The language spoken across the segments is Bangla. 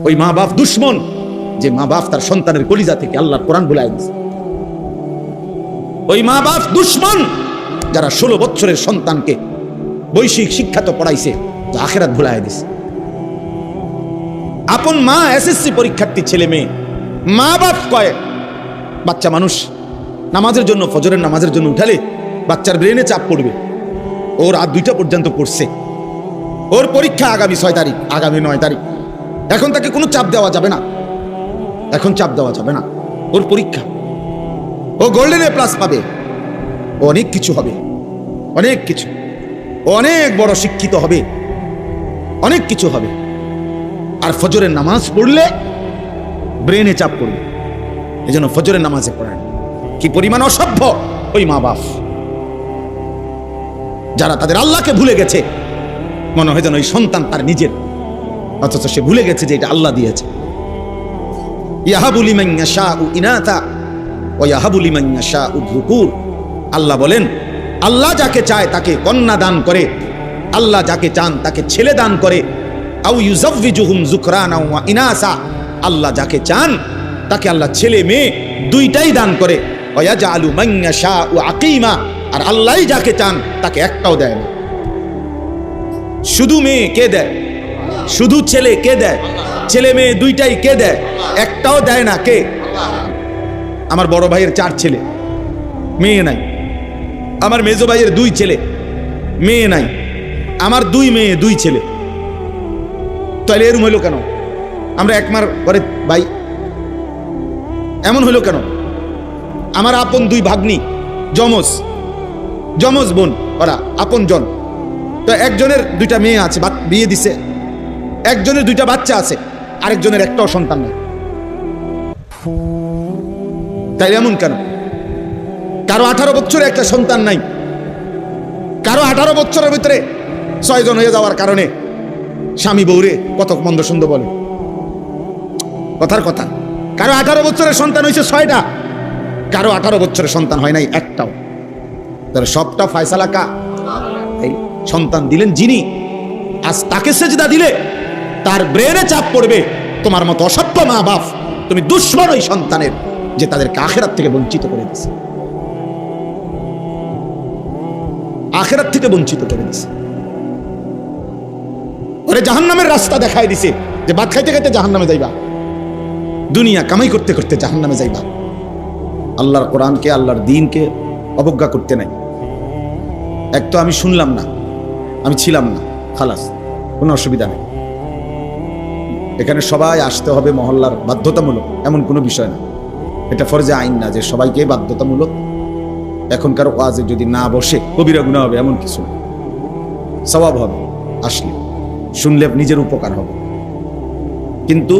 ওই মা বাপ দুশ্মন, যে মা বাপ তার সন্তানের কলিজা থেকে আল্লাহর কোরআন ভুলাই দিয়েছে। ওই মা বাপ দুশ্মন যারা 16 বছরের সন্তানকে বৈশ্বিক শিক্ষা তো পড়াইছে, আখিরাত ভুলাই দিছে। আপন মা এসএসসি পরীক্ষার্থী ছেলে মেয়ে, মা বাপ কয় বাচ্চা মানুষ নামাজের জন্য, ফজরের নামাজের জন্য উঠালে বাচ্চার ব্রেনে চাপ পড়বে। ওর রাত 2টা পর্যন্ত পড়ছে, ওর পরীক্ষা আগামী 6 তারিখ, আগামী 9 তারিখ। এখন তাকে কোনো চাপ দেওয়া যাবে না, এখন চাপ দেওয়া যাবে না। ওর পরীক্ষা, ও গোল্ডেন এ প্লাস পাবে, ও অনেক কিছু হবে, অনেক কিছু, অনেক বড় শিক্ষিত হবে, অনেক কিছু হবে। আর ফজরের নামাজ পড়লে ব্রেনে চাপ পড়বে, এই জন্য ফজরের নামাজে পড়েন। কি পরিমাণ অসভ্য ওই মা বাপ, যারা তাদের আল্লাহকে ভুলে গেছে। মনে হয় যেন ওই সন্তান তার নিজের, অথচ সে ভুলে গেছে যে এটা আল্লাহ দিয়েছে। ইয়াহাবু লিমান ইয়াশাউ ইনাতা ওয়া ইয়াহাবু লিমান ইয়াশাউ যুকুর। আল্লাহ বলেন, আল্লাহ যাকে চায় তাকে কন্যা দান করে, আল্লাহ যাকে চান তাকে ছেলে দান করে। আও ইউযাওয়িজুহুম যুকরানা ওয়া ইনাসা, আল্লাহ যাকে চান তাকে আল্লাহ ছেলে মেয়ে দুইটাই দান করে। ওয়া ইয়াজআলু মান ইয়াশাউ আকীমা, আর আল্লাহই যাকে চান তাকে একটাও দেয় না। শুধু মেয়ে কে দেয়? শুধু ছেলে কে দেয়? ছেলে মেয়ে দুইটাই কে দেয়? একটাও দেয় না। কে? আমার বড় ভাইয়ের 4 ছেলে, মেয়ে নাই। আমার মেজো ভাইয়ের 2 ছেলে, মেয়ে নাই। আমার 2 মেয়ে 2 ছেলে। তাহলে এরম হইল কেন? আমরা একমার ঘরে ভাই, এমন হইল কেন? আমার আপন 2 ভাগ্নি, যমজ বোন, ওরা আপন জন। তো একজনের 2টা মেয়ে আছে, বিয়ে দিছে, একজনের 2টা বাচ্চা আছে, আরেকজনের একটাও সন্তান নেই। তাই এমন কেন? কারো 18 বছরে একটা সন্তান নাই, কারো 18 বছরের ভিতরে 6 জন হয়ে যাওয়ার কারণে স্বামী বউরে কত মন্দ সুন্দর বলে। কথার কথা, কারো 18 বছরের সন্তান হয়েছে 6টা, কারো 18 বছরের সন্তান হয় নাই একটাও। তাহলে সবটা ফয়সালা কা? এই সন্তান দিলেন যিনি, আজ তাকে সেজদা দিলে তার ব্রেনে চাপ পড়বে। তোমার মতো অসভ্য মা বাপ, তুমি দুশ্মন ওই সন্তানের, যে তাদেরকে আখিরাত থেকে বঞ্চিত করে দিছে, আখিরাত থেকে বঞ্চিত করে দিছে। ওরে জাহান্নামের রাস্তা দেখায় দিছে, যে ভাত খাইতে খাইতে জাহান্নামে যাইবা, দুনিয়া কামাই করতে করতে জাহান্নামে যাইবা। আল্লাহর কোরআনকে, আল্লাহর দ্বীনকে অবজ্ঞা করতে নাই। এক তো আমি শুনলাম না, আমি ছিলাম না, খালাস, কোনো অসুবিধা নেই। এখানে সবাই আসতে হবে মহল্লার, বাধ্যতামূলক এমন কোনো বিষয় না। এটা ফরজে আইন না যে সবাইকে বাধ্যতামূলক। এখনকার ওয়াজে যদি না বসে কবিরা গুনাহ হবে এমন কিছু না, সওয়াব হবে, আসলে শুনলে নিজের উপকার হবে। কিন্তু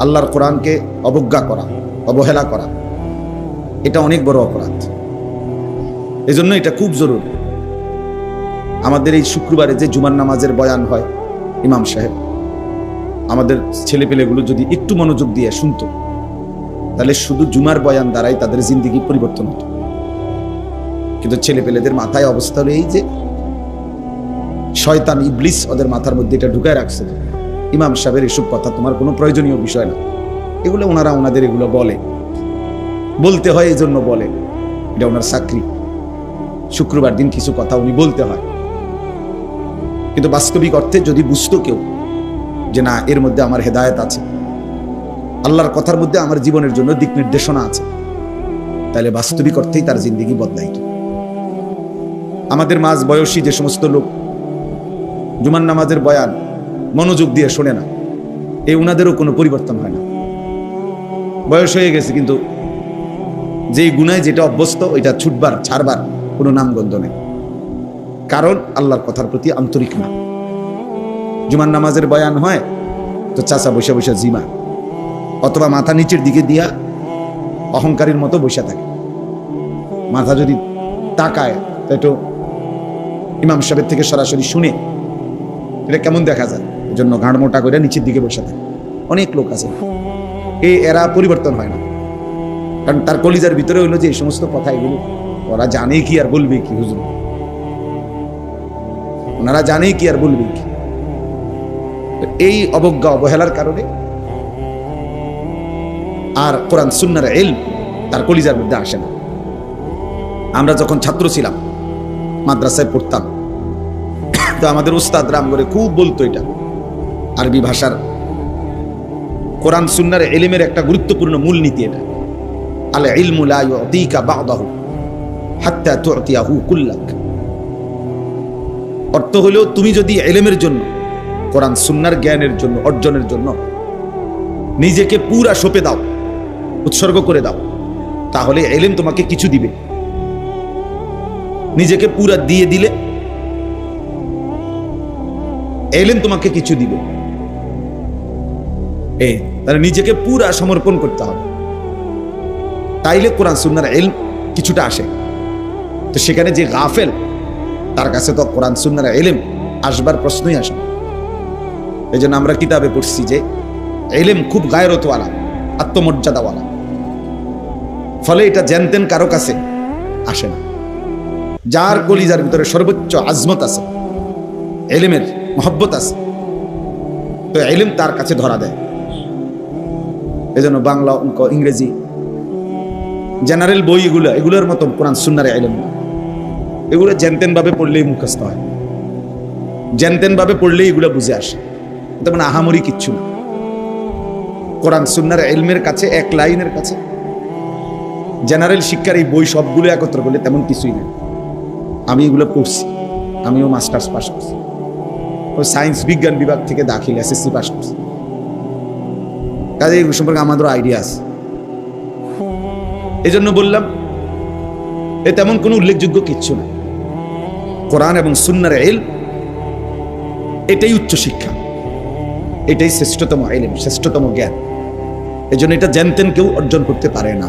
আল্লাহর কোরআনকে অবজ্ঞা করা, অবহেলা করা, এটা অনেক বড় অপরাধ। এজন্য এটা খুব জরুরি। আমাদের এই শুক্রবারে যে জুমার নামাজের বয়ান হয়, ইমাম সাহেব আমাদের ছেলেপেলেগুলো যদি একটু মনোযোগ দিয়ে শুনতো, তাহলে শুধু জুমার বয়ান দ্বারাই তাদের জিন্দেগি পরিবর্তন হতো। কিন্তু ছেলেপেলেদের মাথায় অবস্থা হলো এই যে শয়তান ইবলিস ওদের মাথার মধ্যে এটা ঢুকায় রাখছে, ইমাম সাহেবের এসব কথা তোমার কোনো প্রয়োজনীয় বিষয় না। এগুলো ওনাদের এগুলো বলতে হয়, এই জন্য বলে, এটা ওনার চাকরি। শুক্রবার দিন কিছু কথা উনি বলতে হয়। কিন্তু বাস্তবিক অর্থে যদি বুঝতো কেউ যে না, এর মধ্যে আমার হেদায়েত আছে, আল্লাহর কথার মধ্যে আমার জীবনের জন্য দিক নির্দেশনা আছে, তাহলে বাস্তবিক অর্থেই তার জিন্দেগি বদলাইত। আমাদের মাঝ বয়সী যে সমস্ত লোক জুমার নামাজের বয়ান মনোযোগ দিয়ে শোনে না, এই উনাদেরও কোনো পরিবর্তন হয় না। বয়স হয়ে গেছে, কিন্তু যেই গুনায় যেটা অভ্যস্ত ওইটা ছুটবার, ছাড়বার কোনো নামগন্ধ নেই। কারণ আল্লাহর কথার প্রতি আন্তরিক না। জুমার নামাজের বয়ান হয় তো চাচা বসে বসে জিমা, অথবা মাথা নিচের দিকে দিয়া অহংকারীর মতো বসে থাকে। মাথা যদি তাকায় তো একটু ইমাম সাহেবের থেকে সরাসরি শুনে, এটা কেমন দেখা যায়। এই জন্য ঘাড় মোটা করে নিচের দিকে বসে থাকে। অনেক লোক আছে, এরা পরিবর্তন হয় না। কারণ তার কলিজার ভিতরে হইলো যে এই সমস্ত কথা, এগুলো ওরা জানে কি আর বলবে কি, হুজুর ওনারা জানে কি আর বলবে কি। এই অবজ্ঞা অবহেলার কারণে আর কোরআন সুন্নাহর ইলম তার কলিজার মধ্যে আসে না। আমরা যখন ছাত্র ছিলাম, মাদ্রাসায় পড়তাম, তো আমাদের উস্তাদরা আমগরে খুব বলতো, এটা আরবি ভাষার কোরআন সুন্নাহর ইলমের একটা গুরুত্বপূর্ণ মূলনীতি এটা, আল ইলমু লা ইউতিকা বা'দাহু হাত্তা তু'তিয়াহু কুল্লাক। অর্থ হলো, তুমি যদি ইলমের জন্য, কোরআন সুন্নাহর জ্ঞানের জন্য, অর্জনের জন্য নিজেকে পুরা সঁপে দাও, উৎসর্গ করে দাও, তাহলে ইলম তোমাকে কিছু দিবে। নিজেকে পুরা দিয়ে দিলে ইলম তোমাকে কিছু দিবে। তাহলে নিজেকে পুরা সমর্পণ করতে হবে, তাইলে কোরআন সুন্নাহর ইলম কিছুটা আসে। তো সেখানে যে গাফেল, তার কাছে তো কোরআন সুন্নাহর ইলম আসবার প্রশ্নই আসে না। এই জন্য আমরা কিতাবে পড়ছি যে ইলম খুব গায়রতওয়ালা, আত্মমর্যাদাওয়ালা, ফলে এটা জানতেন কারো কাছে আসে না। যার কলিজার ভিতরে সর্বোচ্চ আজমত আছে, ইলমের মহব্বত আছে, তো ইলম তার কাছে ধরা দেয়। এই জন্য বাংলা, অঙ্ক, ইংরেজি, জেনারেল বই এগুলোর মতো কোরআন সুন্নাহর ইলম না। এগুলো জানতেন ভাবে পড়লেই মুখস্থ হয়, জানতেন ভাবে পড়লেই এগুলো বুঝে আসে, তেমন আহামরি কিচ্ছু না। কোরআন সুন্নাহর ইলমের কাছে, এক লাইনের কাছে জেনারেল শিক্ষার এই বই সবগুলো একত্র করলে তেমন কিছুই নেই। আমি এগুলো পড়ছি, আমিও মাস্টার্স পাস করছি, ও সায়েন্স বিজ্ঞান বিভাগ থেকে দাখিল এসএসসি পাস করছি, কাজে এগুলো সম্পর্কে আমাদেরও আইডিয়া আছে। এই জন্য বললাম, এ তেমন কোনো উল্লেখযোগ্য কিচ্ছু না। কোরআন এবং সুন্নাহর ইলম এটাই উচ্চ শিক্ষা, এটাই শ্রেষ্ঠতম ইলম, শ্রেষ্ঠতম জ্ঞান। এই জন্য এটা জানতেন কেউ অর্জন করতে পারে না।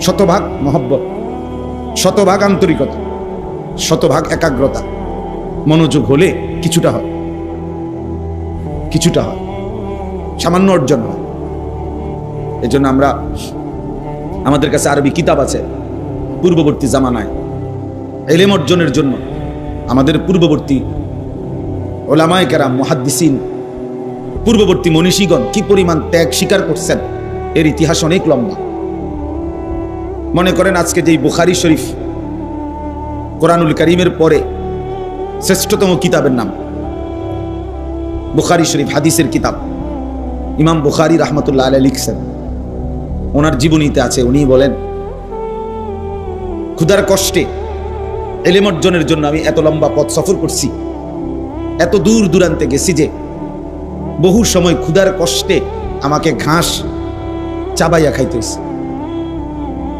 শতভাগ মহব্বত, শতভাগ আন্তরিকতা, শতভাগ একাগ্রতা, মনোযোগ হলে কিছুটা হয়, কিছুটা হয়, সামান্য অর্জন হয়। এই জন্য আমরা, আমাদের কাছে আরবি কিতাব আছে। পূর্ববর্তী জামানায় ইলম অর্জনের জন্য আমাদের পূর্ববর্তী উলামায়ে কেরাম, মুহাদ্দিসিন, পূর্ববর্তী মনীষীগণ কি পরিমাণ ত্যাগ স্বীকার করছেন, এর ইতিহাস অনেক লম্বা। মনে করেন আজকে যেই বুখারী শরীফ, কোরআনুল কারীমের পরে শ্রেষ্ঠতম কিতাবের নাম বুখারী শরীফ, হাদিসের কিতাব। ইমাম বুখারী রাহমাতুল্লাহ আলাইহি লিখছেন, ওনার জীবনীতে আছে, উনি বলেন, ক্ষুধার কষ্টে ইলম অর্জনের জন্য আমি এত লম্বা পথ সফর করছি, এত দূর দূরান্তে গেছি যে বহু সময় ক্ষুধার কষ্টে আমাকে ঘাস চাবাইয়া খাইতে হয়েছে।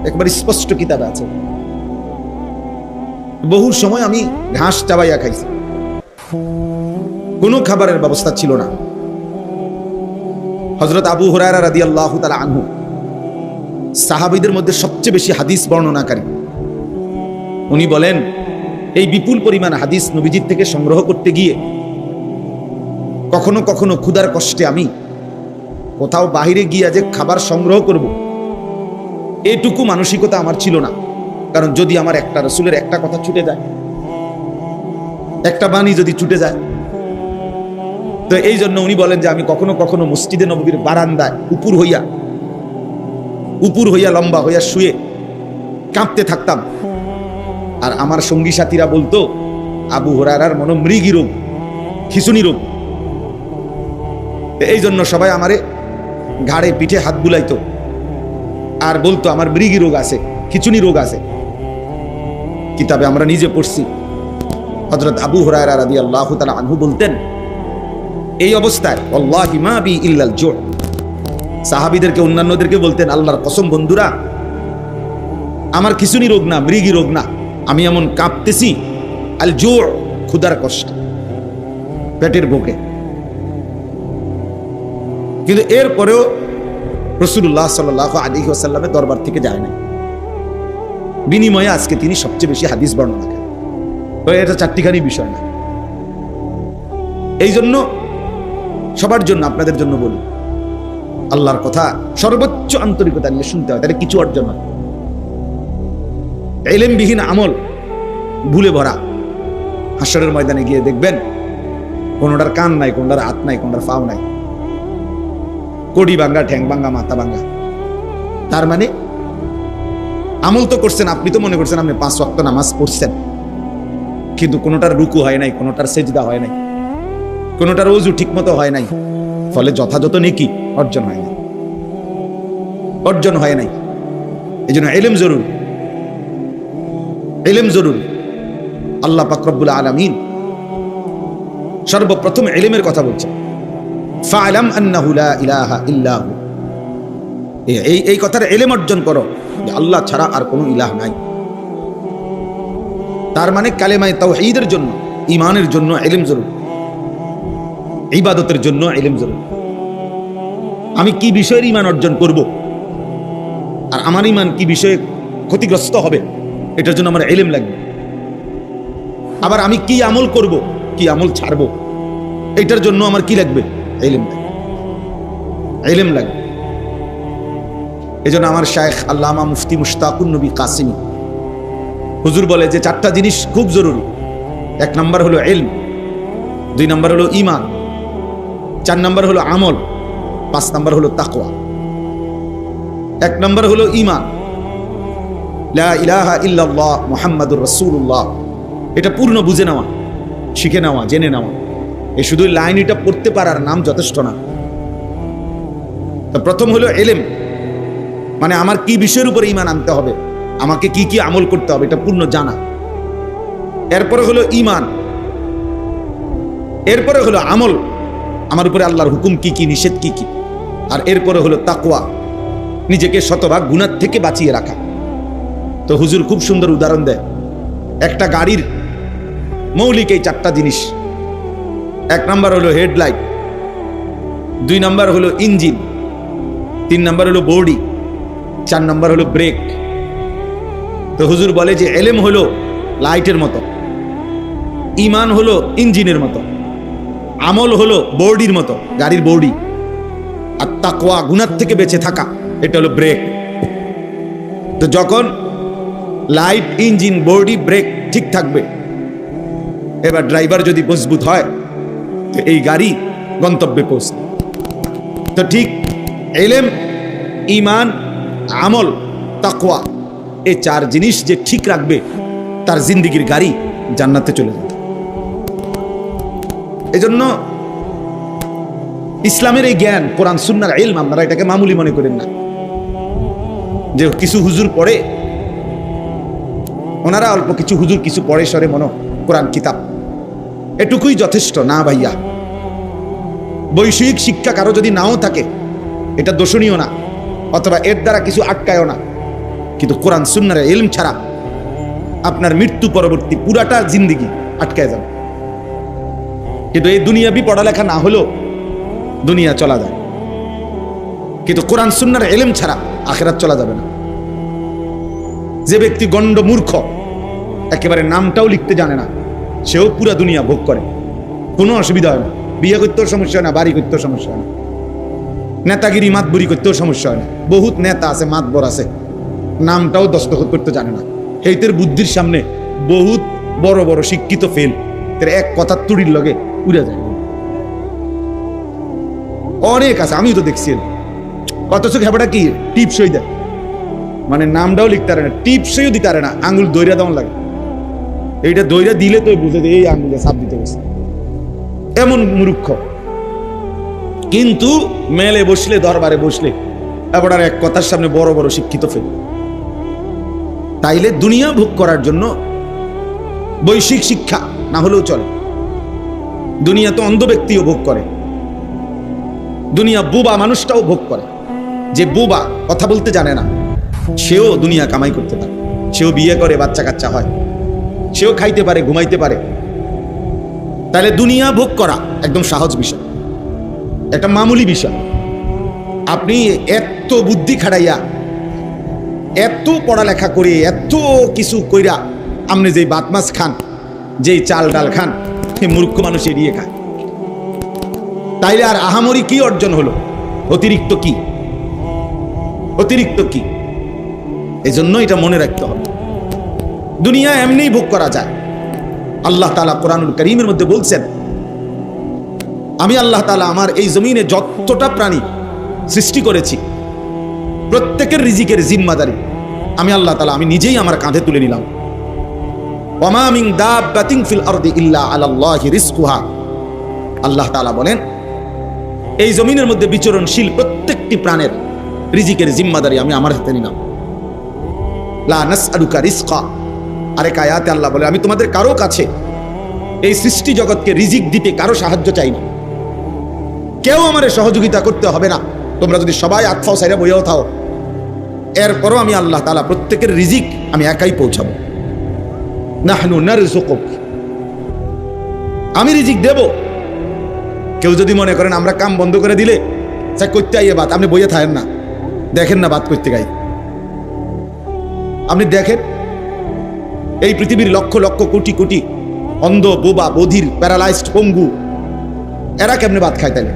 একবার স্পষ্ট কিতাবে আছে, বহু সময় আমি ঘাস চাবাইয়া খাইছি, কোনো খাবারের ব্যবস্থা ছিল না। হযরত আবু হুরায়রা রাদিয়াল্লাহু তাআলা আনহু, সাহাবীদের মধ্যে সবচেয়ে বেশি হাদিস বর্ণনাকারী, উনি বলেন, এই বিপুল পরিমাণ হাদিস নবীজির থেকে সংগ্রহ করতে গিয়ে কখনো কখনো ক্ষুধার কষ্টে আমি কোথাও বাহিরে গিয়া যে খাবার সংগ্রহ করব, এটুকু মানসিকতা আমার ছিল না। কারণ যদি আমার একটা রাসূলের একটা কথা ছুটে যায়, একটা বাণী যদি ছুটে যায়, তো এই জন্য উনি বলেন যে আমি কখনো কখনো মসজিদে নববীর বারান্দায় উপর হইয়া লম্বা হইয়া শুয়ে কাঁপতে থাকতাম। আর আমার সঙ্গী সাথীরা বলতো, আবু হুরায়রার মনে মৃগী রোগ, খিঁচুনি রোগ। এই জন্য সবাই আমারে ঘাড়ে পিঠে হাত বুলাইতো আর বলতো আমার মৃগী রোগ আছে, খিঁচুনি রোগ আছে। কিতাবে আমরা নিজে পড়ছি, হযরত আবু হুরায়রা রাদিয়াল্লাহু তাআলা আনহু বলতেন, এই অবস্থায় ওয়াল্লাহি মা বি ইল্লাল জু', সাহাবীদেরকে, অন্যান্যদেরকে বলতেন, আল্লাহর কসম বন্ধুরা, আমার খিঁচুনি রোগ না, মৃগী রোগ না, আমি এমন কাঁপতেছি আল জু', ক্ষুধার কষ্ট, পেটের ভোকে। কিন্তু এরপরেও রাসূলুল্লাহ সাল্লাল্লাহু আলাইহি ওয়াসাল্লামের দরবার থেকে যায় না। বিনিময়ে আজকে তিনি সবচেয়ে বেশি হাদিস বর্ণনা করেন। তো এটা চারটিখানি বিষয় না। এই জন্য সবার জন্য, আপনাদের জন্য বলি, আল্লাহর কথা সর্বোচ্চ আন্তরিকতা নিয়ে শুনতে হয়, তাহলে কিছু অর্জন হয়। ইলমবিহীন আমল ভুলে ভরা। হাসরের ময়দানে গিয়ে দেখবেন কোনোটার কান নাই, কোনোটার হাত নাই, কোনোটার পাও নাই, কোড়ি ভাঙ্গা, ঠ্যাং ভাঙ্গা, মাথা ভাঙ্গা। তার মানে আমল তো করছেন, আপনি তো মনে করছেন আপনি 5 ওয়াক্ত নামাজ পড়ছেন, কিন্তু কোনোটার রুকু হয় নাই, কোনোটার সেজদা হয় নাই, কোনোটার ওযু ঠিক মতো হয় নাই, ফলে যথাযথ নেকি অর্জন হয় নাই, অর্জন হয় নাই। এই জন্য ইলম জরুরি, ইলম জরুরি। আল্লাহ পাক রব্বুল আলামিন সর্বপ্রথম ইলমের কথা বলছেন, ফা'লাম আন্নাহু লা ইলাহা ইল্লা হু। এই কথার ইলম অর্জন করো যে আল্লাহ ছাড়া আর কোনো ইলাহ নাই। তার মানে কালেমায়ে তাওহীদের জন্য, ঈমানের জন্য ইলম জরুরি, ইবাদতের জন্য ইলম জরুরি। আমি কি বিষয়ের ঈমান অর্জন করব আর আমার ঈমান কি বিষয়ে ক্ষতিগ্রস্ত হবে, এটার জন্য আমার ইলম লাগবে। আবার আমি কি আমল করব, কি আমল ছাড়ব, এটার জন্য আমার কি লাগবে, ইলম লাগবে, ইলম লাগবে। এজন্য আমার শায়েখ আল্লামা মুফতি মুশতাকুন নবী কাসিমি হুজুর বলে যে 4টা জিনিস খুব জরুরি। 1 নাম্বার হলো ইলম, 2 নাম্বার হলো ঈমান, 4 নাম্বার হলো আমল, 5 নাম্বার হলো তাকওয়া। 1 নাম্বার হলো ঈমান, লা ইলাহা ইল্লাল্লাহ মুহাম্মাদুর রাসূলুল্লাহ। এটা পূর্ণ বুঝে নেওয়া, শিখে নেওয়া, জেনে নেওয়া। এই শুধু লাইন এটা পড়তে পারার নাম যথেষ্ট না। তো প্রথম হলো ইলম, মানে আমার কি বিষয়ের উপরে ঈমান আনতে হবে, আমাকে কি কি আমল করতে হবে, এটা পূর্ণ জানা। এরপরে হলো ঈমান, এরপরে হলো আমল, আমার উপরে আল্লাহর হুকুম কি কি, নিষেধ কি কি। আর এরপরে হলো তাকওয়া, নিজেকে শতভাগ গুনাহ থেকে বাঁচিয়ে রাখা। তো হুজুর খুব সুন্দর উদাহরণ দেয়, একটা গাড়ির মৌলিক এই 4টা জিনিস। 1 নাম্বার হলো হেডলাইট, 2 নাম্বার হলো ইঞ্জিন, 3 নাম্বার হলো বডি, 4 নাম্বার হলো ব্রেক। তো হুজুর বলে যে ইলম হলো লাইটের মতো, ঈমান হলো ইঞ্জিনের মতো, আমল হলো বডির মতো, গাড়ির বডি, আর তাকওয়া গুনাহ থেকে বেঁচে থাকা, এটা হলো ব্রেক। তো যখন লাইট, ইঞ্জিন, বডি, ব্রেক ঠিক থাকবে, এবার ড্রাইভার যদি মজবুত হয় তো এই গাড়ি গন্তব্যে পৌঁছবে। তো ঠিক ইলম, ঈমান, আমল, তাকওয়া, এই 4 জিনিস যে ঠিক রাখবে তার জিন্দেগির গাড়ি জান্নাতে চলে যাবে। এজন্য ইসলামের এই জ্ঞান, কোরআন সুন্নাহর ইলম, আপনারা এটাকে মামুলি মনে করেন না যে কিছু হুজুর পড়ে, ওনারা অল্প কিছু হুজুর কিছু পড়ে সরে মনো কোরআন কিতাব, এটুকুই যথেষ্ট না ভাইয়া। বৈষয়িক শিক্ষা কারো যদি নাও থাকে এটা দোষণীয় না, অথবা এর দ্বারা কিছু আটকায়ও না, কিন্তু কোরআন সুন্নাহর ইলম ছাড়া আপনার মৃত্যু পরবর্তী পুরাটা জিন্দেগি আটকায় যাবে। কিন্তু এই দুনিয়াবি পড়ালেখা না হলেও দুনিয়া চলা যায়, কিন্তু কোরআন সুন্নাহর ইলম ছাড়া আখিরাত চলা যাবে না। যে ব্যক্তি গণ্ড মূর্খ, একেবারে নামটাও লিখতে জানে না, সেও পুরা দুনিয়া ভোগ করে, কোনো অসুবিধা হয় না। বিয়ে করতেও সমস্যা হয় না, বাড়ি করতেও সমস্যা হয় না, নেতাগিরি মাতবরি করতেও সমস্যা হয় না। বহুত নেতা আছে, মাতবর আছে, নামটাও দস্তখত করতে জানে না। এইতের বুদ্ধির সামনে বহুত বড় বড় শিক্ষিত ফেল, এর এক কথা তুড়ির লগে উড়ে যায়। অনেক আছে, আমিও তো দেখছি। অথচ খেপাটা কি টিপসই দেয়, মানে নামটাও লিখতে পারে না, টিপসইও দিতে পারে না, আঙুল দইরা দেওয়ান লাগে। এইটা দইরা দিলে তো বুঝে যে এই আঙুলে চাপ দিতে গেছে, এমন মূর্খ। কিন্তু মেলে বসলে, দরবারে বসলে এবার আর এক কথার সামনে বড় বড় শিক্ষিত ফেল। তাইলে দুনিয়া ভোগ করার জন্য বৈশ্বিক শিক্ষা না হলেও চলে। দুনিয়া তো অন্ধ ব্যক্তিও ভোগ করে, দুনিয়া বুবা মানুষটাও ভোগ করে। যে বুবা, কথা বলতে জানে না, সেও দুনিয়া কামাই করতে পারে, সেও বিয়ে করে, বাচ্চা কাচ্চা হয়, সেও খাইতে পারে, ঘুমাইতে পারে। তাহলে দুনিয়া ভোগ করা একদম সহজ বিষয়, একটা মামুলি বিষয়। আপনি এত বুদ্ধি খাটাইয়া, এত পড়ালেখা করে, এত কিছু কইরা আপনি যেই ভাত মাছ খান, যেই চাল ডাল খান, সেই মূর্খ মানুষ এড়িয়ে খায়। তাইলে আর আহামরি কি অর্জন হলো? অতিরিক্ত কি? অতিরিক্ত কি? এই জন্য এটা মনে রাখতে হবে, দুনিয়া এমনিই ভোগ করা যায়। আল্লাহ তাআলা কোরআনুল কারীমের মধ্যে বলছেন, আমি আল্লাহ তাআলা আমার এই জমিনে যতটা প্রাণী সৃষ্টি করেছি প্রত্যেকের রিজিকের জিম্মাদারি আমি আল্লাহ তাআলা আমি নিজেই আমার কাঁধে তুলে নিলাম। ওয়ামা মিন দাব্বাতিন ফিল আরদি ইল্লা আলাল্লাহি রিজকুহা, আল্লাহ তাআলা বলেন এই জমিনের মধ্যে বিচরণশীল প্রত্যেকটি প্রাণের রিজিকের জিম্মাদারি আমি আমার হাতে নিলাম। লা নাসআলুকা রিজকা, আরেক আয়াতে আল্লাহ বলে আমি তোমাদের কারো কাছে এই সৃষ্টি জগৎকে রিজিক দিতে কারো সাহায্য চাই না, কেউ আমারে সহযোগিতা করতে হবে না। তোমরা যদি সবাই আতফাও সাইরা বইয়াও থাও, এরপরও আমি আল্লাহ তাআলা প্রত্যেকের রিজিক আমি একাই পৌঁছাবো। নাহনু নারযুকুক, আমি রিজিক দেব। কেউ যদি মনে করেন আমরা কাম বন্ধ করে দিলে সে করতে আইয়ে বাত, আপনি বইয়ে থাকেন না, দেখেন না বাত করতে গাই। আপনি দেখেন এই পৃথিবীর লক্ষ লক্ষ কোটি কোটি অন্ধ বোবা বধির প্যারালাইজড পঙ্গু এরা কেমনে ভাত খায়? তাহলে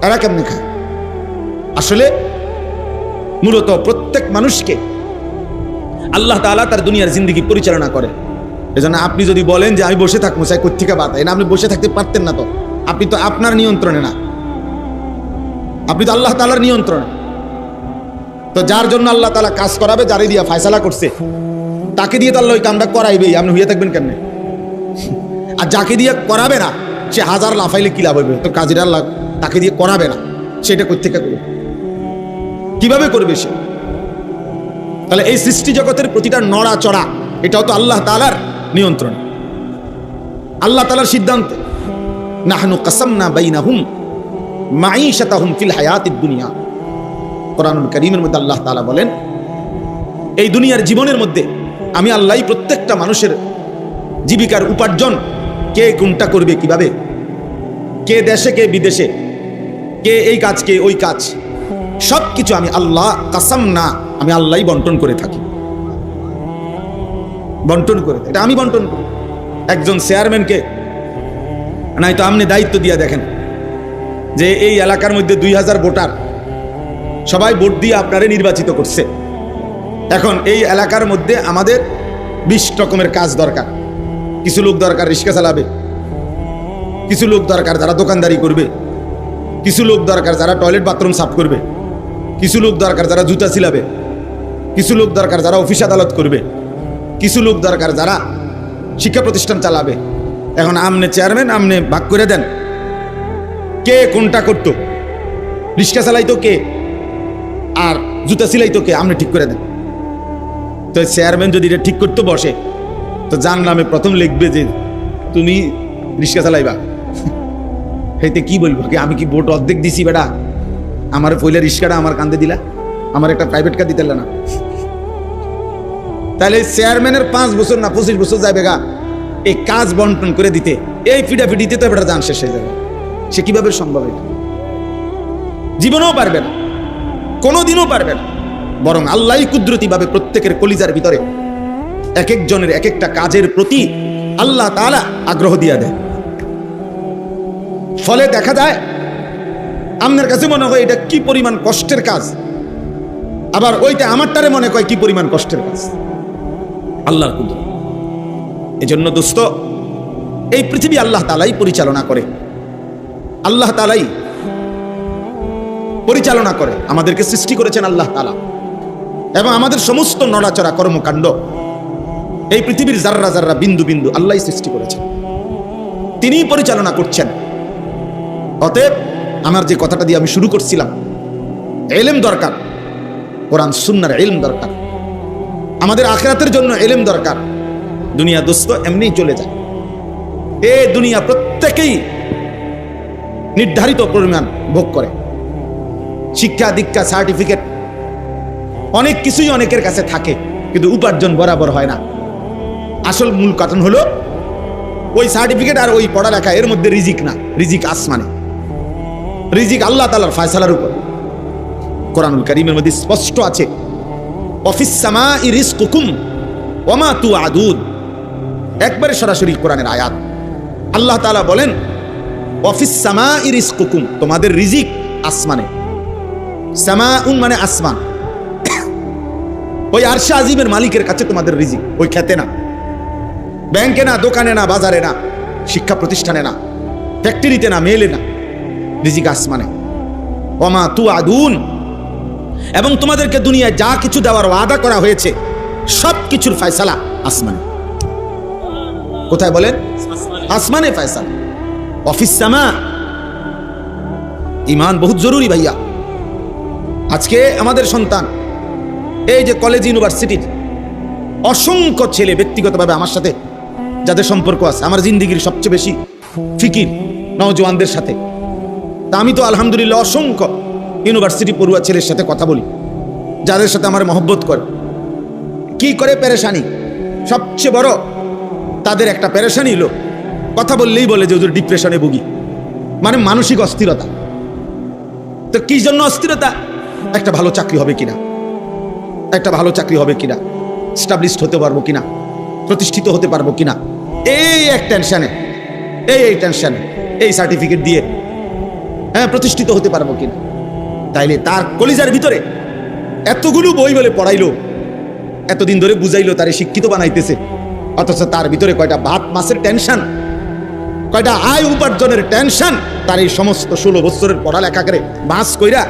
এরা কেমনে খায়? আসলে মূলত প্রত্যেক মানুষকে আল্লাহ তাআলা তার দুনিয়ার জিন্দেগি পরিচালনা করে। এজন্য আপনি যদি বলেন যে আমি বসে থাকবো চাই কোত্থেকে বাত, না আপনি বসে থাকতে পারতেন না। তো আপনি তো আপনার নিয়ন্ত্রণে না, আপনি তো আল্লাহ তাআলার নিয়ন্ত্রণে। তো যার জন্য আল্লাহ তাআলা কাজ করাবে, যারে দিয়া ফায়সালা করছে তাকে দিয়ে তো আল্লাহ ওই কামটা করাইবেই, আপনি হইয়া থাকবেন কেমনে? আর যাকে দিয়ে করাবে না সে হাজার লাফাইলে কি লাভ হবে? তো কাজের আল্লাহ তাকে দিয়ে করাবে না, সেটা কোত্থেকে করবে, কিভাবে করবে সে? তাহলে এই সৃষ্টি জগতের প্রতিটা নড়াচড়া এটাও তো আল্লাহ তাআলার নিয়ন্ত্রণ, আল্লাহ তাআলার সিদ্ধান্ত। নাহনু কাসামনা বাইনাহুম মাঈশাতাহুম ফিল হায়াতিদ দুনিয়া, কোরআনুল কারীমের মধ্যে আল্লাহ তাআলা বলেন এই দুনিয়ার জীবনের মধ্যে আমি আল্লাহই প্রত্যেকটা মানুষের জীবিকার উপার্জন কে কোনটা করবে, কিভাবে, কে দেশে কে বিদেশে, কে এই কাজ কে ওই কাজ, সবকিছু আমি আল্লাহ কাসামনা, আমি আল্লাহই বন্টন করে থাকি, বন্টন করে, এটা আমি বন্টন করি। একজন চেয়ারম্যানকে নাই তো আপনি দায়িত্ব দিয়ে দেখেন যে এই এলাকার মধ্যে 2000 ভোটার সবাই ভোট দিয়ে আপনারে নির্বাচিত করছে। এখন এই এলাকার মধ্যে আমাদের 20 রকমের কাজ দরকার। কিছু লোক দরকার রিক্সা চালাবে, কিছু লোক দরকার যারা দোকানদারি করবে, কিছু লোক দরকার যারা টয়লেট বাথরুম সাফ করবে, কিছু লোক দরকার যারা জুতা ছিলাবে, কিছু লোক দরকার যারা অফিস আদালত করবে, কিছু লোক দরকার যারা শিক্ষা প্রতিষ্ঠান চালাবে। এখন আমনে চেয়ারম্যান, আমনে ভাগ করে দেন কে কোনটা করতো, রিক্সা চালাইতো কে আর জুতা সিলাইতো কে, আমনে ঠিক করে দেন। তো চেয়ারম্যান যদি এটা ঠিক করতে বসে তো যার নামে প্রথম লিখবে যে তুমি রিক্সা চালাইবা, হেতে কি বলবো, আমি কি ভোট অর্ধেক দিছি বেটা, আমার পয়লা রিক্সাটা আমার কান্দে দিলা, আমার একটা প্রাইভেট কার দিতে না। তাহলে চেয়ারম্যানের 5 বছর না 25 বছর যাবে গা এই কাজ বন্টন করে দিতে, এই ফিডাফিডিতে তো বেটা জান শেষ হয়ে যাবে। সে কিভাবে সম্ভব? এটা জীবনেও পারবে না, কোনোদিনও পারবে না। বরং আল্লাহই কুদরতি ভাবে প্রত্যেকের কলিজার ভিতরে এক একজনের এক একটা কাজের প্রতি আল্লাহ তাআলা আগ্রহ দিয়া দেয়। ফলে দেখা যায় আপনার কাছে মনে হয় এটা কি পরিমাণ কষ্টের কাজ, আবার ওইটা আমারটারে মনে হয় কি পরিমাণ কষ্টের কাজ। আল্লাহর কুদরত। এজন্য দোস্ত, এই পৃথিবী আল্লাহ তাআলাই পরিচালনা করে, আল্লাহ তাআলাই পরিচালনা করে। আমাদেরকে সৃষ্টি করেছেন আল্লাহ তাআলা, এবং আমাদের সমস্ত নড়াচড়া কর্মকাণ্ড এই পৃথিবীর জাররা জাররা বিন্দু বিন্দু আল্লাহই সৃষ্টি করেছেন, তিনিই পরিচালনা করছেন। অতএব আমার যে কথাটা দিয়ে আমি শুরু করছিলাম, ইলম দরকার, কোরআন সুন্নাহর ইলম দরকার, আমাদের আখিরাতের জন্য ইলম দরকার। দুনিয়া দোস্ত এমনিই চলে যায়, এই দুনিয়া প্রত্যেকেই নির্ধারিত পরিমাণ ভোগ করে। শিক্ষা দীক্ষা সার্টিফিকেট অনেক কিছুই অনেকের কাছে থাকে, কিন্তু উপার্জন বরাবর হয় না। আসল মূল কারণ হলো ওই সার্টিফিকেট আর ওই পড়ালেখা, এর মধ্যে রিজিক না, রিজিক আসমানে, রিজিক আল্লাহ তাআলার ফয়সালার উপর। কোরআনুল কারীমের মধ্যে স্পষ্ট আছে, ওয়াফিস সামাই রিজকুকুম ওয়া মা তুআদুন, একবারে সরাসরি কোরআনের আয়াত। আল্লাহ তাআলা বলেন ওয়াফিস সামাই রিজকুকুম, তোমাদের রিজিক আসমানে। সামাউন মানে আসমান, ওই আরশে আজিমের মালিকের কাছে তোমাদের রিজিক, ওই খেতে না, ব্যাংকে না, দোকানে না, বাজারে না, শিক্ষা প্রতিষ্ঠানে না, ফ্যাক্টরিতে না, মেলে না, রিজিক আসমানে। ওমা তুআদুন, এবং তোমাদেরকে দুনিয়ায় যা কিছু দেওয়ার ওয়াদা করা হয়েছে সব কিছুর ফয়সালা আসমানে। কোথায় বলেন? আসমানে ফয়সালা। অফিস সামা। ঈমান বহুত জরুরি ভাইয়া। আজকে আমাদের সন্তান এই যে কলেজ ইউনিভার্সিটির অসংখ্য ছেলে, ব্যক্তিগতভাবে আমার সাথে যাদের সম্পর্ক আছে, আমার জিন্দিগির সবচেয়ে বেশি ফিকির নওজওয়ানদের সাথে। তা আমি তো আলহামদুলিল্লাহ অসংখ্য ইউনিভার্সিটি পড়ুয়া ছেলের সাথে কথা বলি, যাদের সাথে আমার মহব্বত করে। কি করে পেরেশানি, সবচেয়ে বড় তাদের একটা পেরেশানি হলো কথা বললেই বলে যে ওদের ডিপ্রেশনে ভুগি, মানে মানসিক অস্থিরতা। তো কি জন্য অস্থিরতা? একটা ভালো চাকরি হবে কিনা, একটা ভালো চাকরি হবে কিনা, স্টাবলিশড হতে পারবো কিনা, প্রতিষ্ঠিত হতে পারবো কিনা, এই এক টেনশনে, এই টেনশনে, এই সার্টিফিকেট দিয়ে প্রতিষ্ঠিত হতে পারবো কিনা। তাইলে তার কলিজার ভিতরে এতগুলো বই বলে পড়াইলো, এতদিন ধরে বুঝাইলো, তারে শিক্ষিত বানাইতেছে, অথচ তার ভিতরে কয়টা ভাত মাছের টেনশন, কয়টা আয় উপার্জনের টেনশন। তার এই সমস্ত 16 বছরের পড়ালেখা করে বাস কইরা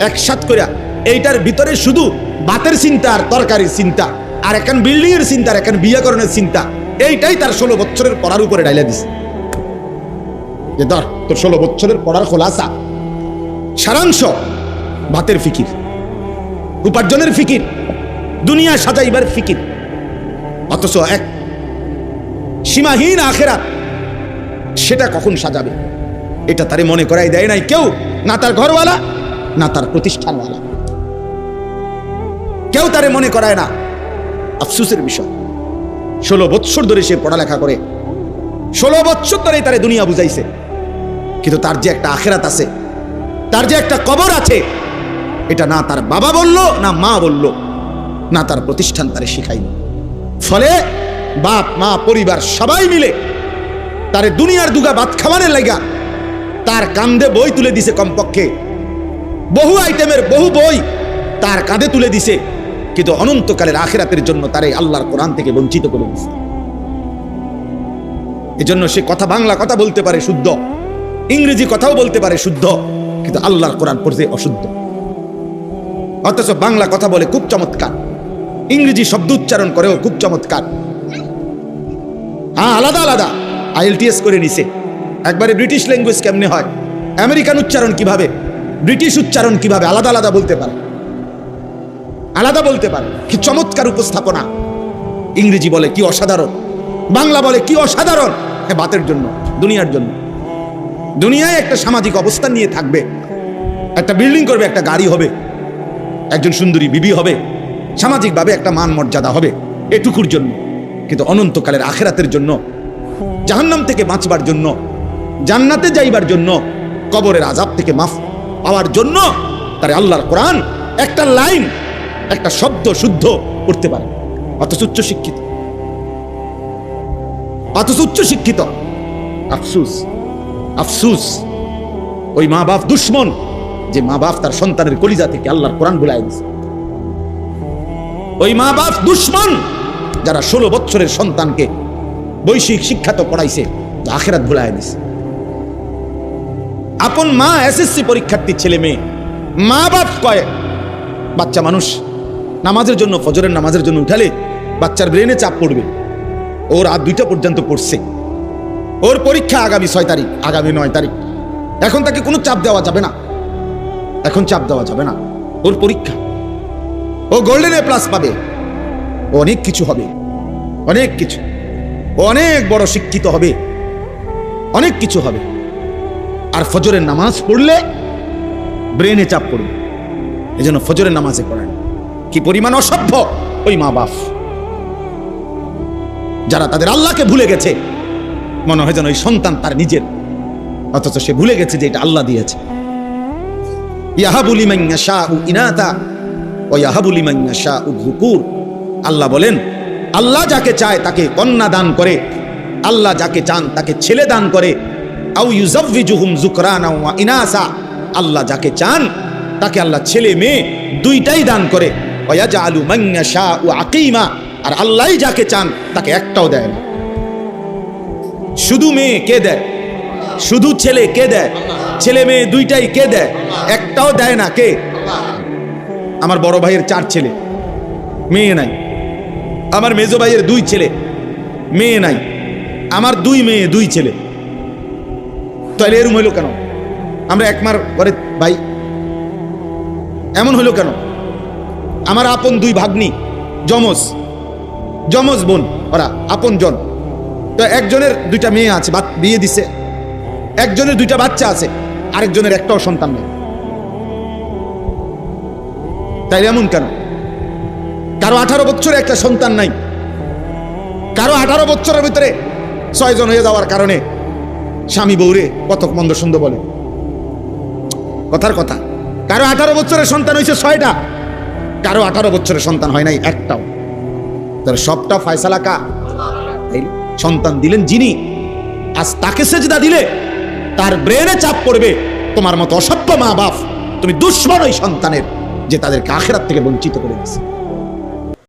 একসাথ কইরা এইটার ভিতরে শুধু ভাতের চিন্তা আর তরকারির চিন্তা, আর এখন বিল্ডিং এর চিন্তা, আর এখন বিয়াকরণের চিন্তা, এইটাই তার 16 বছরের পড়ার উপরে ডাইলা দিছে। যে ধর তোর 16 বছরের পড়ার খোলাসা, সারাংশ ভাতের ফিকির, উপার্জনের ফিকির, দুনিয়া সাজাইবার ফিকির। অথচ এক সীমাহীন আখেরাত, সেটা কখন সাজাবে এটা তারে মনে করাই দেয় নাই কেউ, না তার ঘরওয়ালা, না তার প্রতিষ্ঠানওয়ালা, কেউ তারে মনে করায় না। আফসোসের বিষয়, 16 বছর ধরে সে পড়ালেখা করে, 16 বছর ধরে তারে দুনিয়া বুঝাইছে, কিন্তু তার যে একটা আখেরাত আছে, তার যে একটা কবর আছে, এটা না তার বাবা বলল, না মা বলল, না তার প্রতিষ্ঠান তারে শিখাইল। ফলে বাপ মা পরিবার সবাই মিলে তারে দুনিয়ার দুগা ভাত খাওয়ানোর লাগা তার কাঁধে বই তুলে দিছে, কমপক্ষে বহু আইটেমের বহু বই তার কাঁধে তুলে দিছে, কিন্তু অনন্তকালের আখিরাতের জন্য তারে আল্লাহর কোরআন থেকে বঞ্চিত করে দিছে। এজন্য সে কথা, বাংলা কথা বলতে পারে শুদ্ধ, ইংরেজি কথাও বলতে পারে শুদ্ধ, কিন্তু আল্লাহর কোরআন পড়তে অশুদ্ধ। অথচ বাংলা কথা বলে খুব চমৎকার, ইংরেজি শব্দ উচ্চারণ করেও খুব চমৎকার। হ্যাঁ, আলাদা আলাদা IELTS করে নিছে, একবারে ব্রিটিশ ল্যাঙ্গুয়েজ কেমনে হয়, আমেরিকান উচ্চারণ কিভাবে, ব্রিটিশ উচ্চারণ কিভাবে, আলাদা আলাদা বলতে পারে, আলাদা বলতে পারে। কি চমৎকার উপস্থাপনা! ইংরেজি বলে কি অসাধারণ, বাংলা বলে কি অসাধারণ। বাতের জন্য, দুনিয়ার জন্য, দুনিয়ায় একটা সামাজিক অবস্থান নিয়ে থাকবে, একটা বিল্ডিং করবে, একটা গাড়ি হবে, একজন সুন্দরী বিবি হবে, সামাজিকভাবে একটা মান মর্যাদা হবে, এটুকুর জন্য। কিন্তু অনন্তকালের আখেরাতের জন্য, জাহান্নাম থেকে বাঁচবার জন্য, জান্নাতে যাইবার জন্য, কবরের আযাব থেকে মাফ পাওয়ার জন্য তার আল্লাহর কোরআন একটা লাইন, একটা শব্দ শুদ্ধ করতে পারে। অথচ উচ্চ শিক্ষিত, অথচ উচ্চ শিক্ষিত। আফসুস, আফসুস ওই মা বাপ দুশ্মন, যে মা বাপ তার সন্তানের কলিজা থেকে আল্লাহর কোরআন ভুলাই দিয়েছে। ওই মা বাপ দুশ্মন যারা 16 বছরের সন্তানকে বৈশ্বিক শিক্ষা তো পড়াইছে, আখিরাত ভুলাই দিয়েছে। আপন মা SSC পরীক্ষার্থী ছেলে মেয়ে, মা বাপ কয় বাচ্চা মানুষ নামাজের জন্য, ফজরের নামাজের জন্য উঠালে বাচ্চার ব্রেনে চাপ পড়বে। ওর রাত 2টা পর্যন্ত পড়ছে, ওর পরীক্ষা আগামী 6 তারিখ, আগামী 9 তারিখ। এখন তাকে কোনো চাপ দেওয়া যাবে না, এখন চাপ দেওয়া যাবে না। ওর পরীক্ষা, ও গোল্ডেন A+ পাবে, ও অনেক কিছু হবে, অনেক কিছু, অনেক বড় শিক্ষিত হবে, অনেক কিছু হবে। আর ফজরের নামাজ পড়লে ব্রেনে চাপ পড়বে, এজন্য ফজরের নামাজে পড়েন। কি পরিমাণ অসভ্য ওই মা বাপ, যারা তাদের আল্লাহকে ভুলে গেছে, মনে হয় যেন ওই সন্তান তার নিজের, অথচ সে ভুলে গেছে যে এটা আল্লাহ দিয়েছে। ইয়াহাবু লিমান ইয়াশাউ ইনাতা ওয়া ইয়াহাবু লিমান ইয়াশাউ যুকুর। আল্লাহ বলেন, আল্লাহ যাকে চায় তাকে কন্যা দান করে, আল্লাহ যাকে চান তাকে ছেলে দান করে। আও ইউযাওয়িজুহুম যুকরানা ওয়া ইনাসা, আল্লাহ যাকে চান তাকে আল্লাহ ছেলে মেয়ে দুইটাই দান করে। ওয়া ইয়াজআলু মান ইয়াশাউ আকীমা, আর আল্লাহই যাকে চান তাকে একটাও দেয় না। শুধু মেয়ে কে দেয়? শুধু ছেলে কে দেয়? ছেলে মেয়ে দুইটাই কে দেয়? একটাও দেয় না কে? আমার বড় ভাইয়ের 4 ছেলে, মেয়ে নাই। আমার মেজো ভাইয়ের 2 ছেলে, মেয়ে নাই। আমার 2 মেয়ে 2 ছেলে। তাহলে এরম হইল কেন? আমরা একমার ঘরে ভাই, এমন হইল কেন? আমার আপন 2 ভাগ্নি, যমজ বোন, ওরা আপন জন। তো একজনের 2টা মেয়ে আছে, বিয়ে দিছে। একজনের 2টা বাচ্চা আছে, আরেকজনের একটাও সন্তান নেই। তাই এমন কেন? কারো 18 বছরে একটা সন্তান নাই, কারো 18 বছরের ভিতরে 6 জন হয়ে যাওয়ার কারণে স্বামী বউরে কত মন্দ সুন্দর বলে। কথার কথা, কারো 18 বছরের সন্তান হয়েছে 6টা, কারো 18 বছরের সন্তান হয় নাই একটাও। তার সবটা ফয়সালা কা? সন্তান দিলেন যিনি। আজ তাকে সেজদা দিলে তার ব্রেনে চাপ পড়বে, তোমার মতো অসভ্য মা বাপ, তুমি দুশ্মন ওই সন্তানের, যে তাদেরকে আখিরাত থেকে বঞ্চিত করে দিয়েছে।